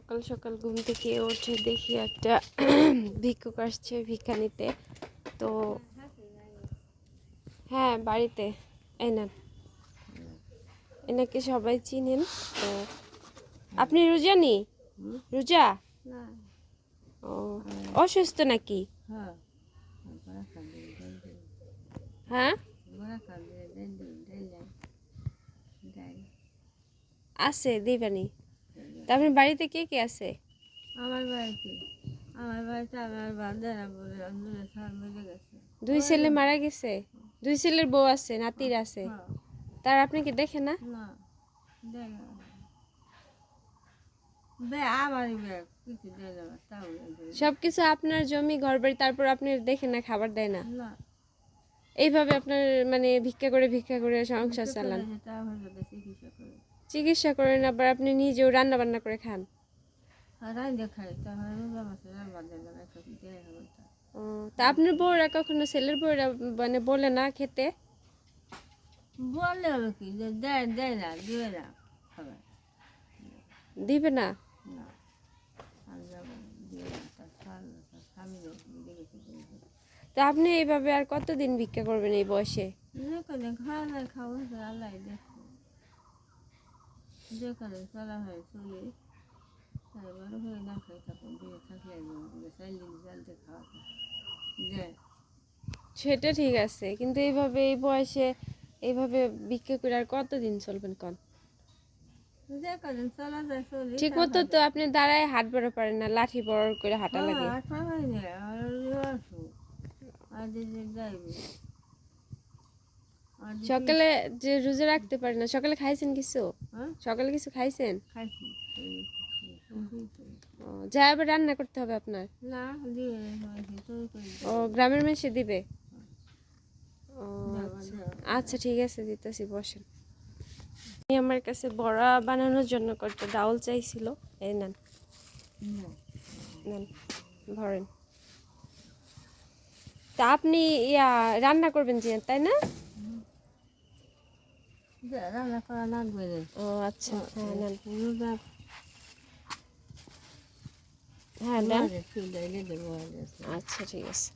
সকাল সকাল ঘুম থেকে উঠে দেখি একটা ভিক্ষুক আসছে ভিক্ষা নিতে। তো হ্যাঁ বাড়িতে এনান, এনাকে সবাই চিনেন। তো আপনি রোজানি? রোজা? ও অসুস্থ নাকি? হ্যাঁ আছে দিবানি। তা আপনার বাড়িতে কে কে আছে? আমার বাড়িতে আমার বান্ধবীরা বলে অন্ধরে সব মিলে গেছে। দুই ছেলে মারা গেছে? দুই ছেলের বউ আছে, নাতির আছে? হ্যাঁ, তার আপনি কি দেখে না? না দেয় না। আমারই ব্যাগ কিছু দেয় না, তাও সবকিছু আপনার জমি ঘরবাড়ি, তারপর আপনি দেখে না, খাবার দেয় না? না এইভাবে আপনার মানে ভিক্ষা করে সংসার চালান? তা হলো চিকিৎসা করে চিকিৎসা করেন, আবার আপনি নিজেও রান্না বান্না করে খান? আর রাইন্দে খাই তাহলে রোজা মাসে বাদে বেলা একটু দেয় হবে তা। ও, তা আপনার বউরা কখনো ছেলের বউরা মানে বলে না খেতে? বললে হবে কি যে দেয় দেয় না দিবে না খাবার দিবে না? না আর যাবো দিবে না তার স্বামী মিলে গেছে। তা আপনি এইভাবে আর কতদিন ভিক্ষা করবেন এই বয়সে? যেখানে খাওয়া যায় খাওয়া যায় আল্লাহ দেখো, যেখানে চলা হয় চলে বড় হয়ে না খাই তখন দিয়ে থাকলে চাইলে জানতে খাওয়া যায়। সেটা ঠিক আছে, কিন্তু এইভাবে এই বয়সে এইভাবে ভিক্ষা করে আর কতদিন চলবেন কোন? যেখানে চলা যায় চলি ঠিক মতো তো আপনি দাঁড়ায় হাঁটবারও পারেন না, লাঠি বড় করে হাঁটা লাগে। সকালে যে রোজা রাখতে পারেন না, সকালে খাইছেন কিছু? সকালে কিছু খাইছেন? ও, যা আবার রান্না করতে হবে আপনার? ও, গ্রামের মেসে দিবে? ও আচ্ছা আচ্ছা, ঠিক আছে দিতেছি, বসেন। উনি আমার কাছে বড়া বানানোর জন্য কয়েকটা ডাউল চাইছিল, এই নেন নেন ধরেন। তা আপনি রান্না করবেন যে, তাই না? ও আচ্ছা, হ্যাঁ নেন। হ্যাঁ দেন। আচ্ছা ঠিক আছে।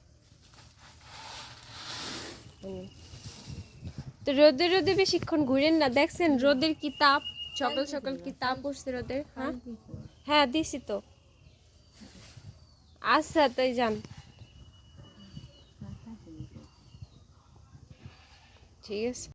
তো রোদে রোদে বেশিক্ষণ ঘুরেন না, দেখছেন রোদের কি তাপ, সকাল সকাল কি তাপ উঠছে রোদের। হ্যাঁ হ্যাঁ দিছি তো। আচ্ছা তাই যান, ঠিক আছে।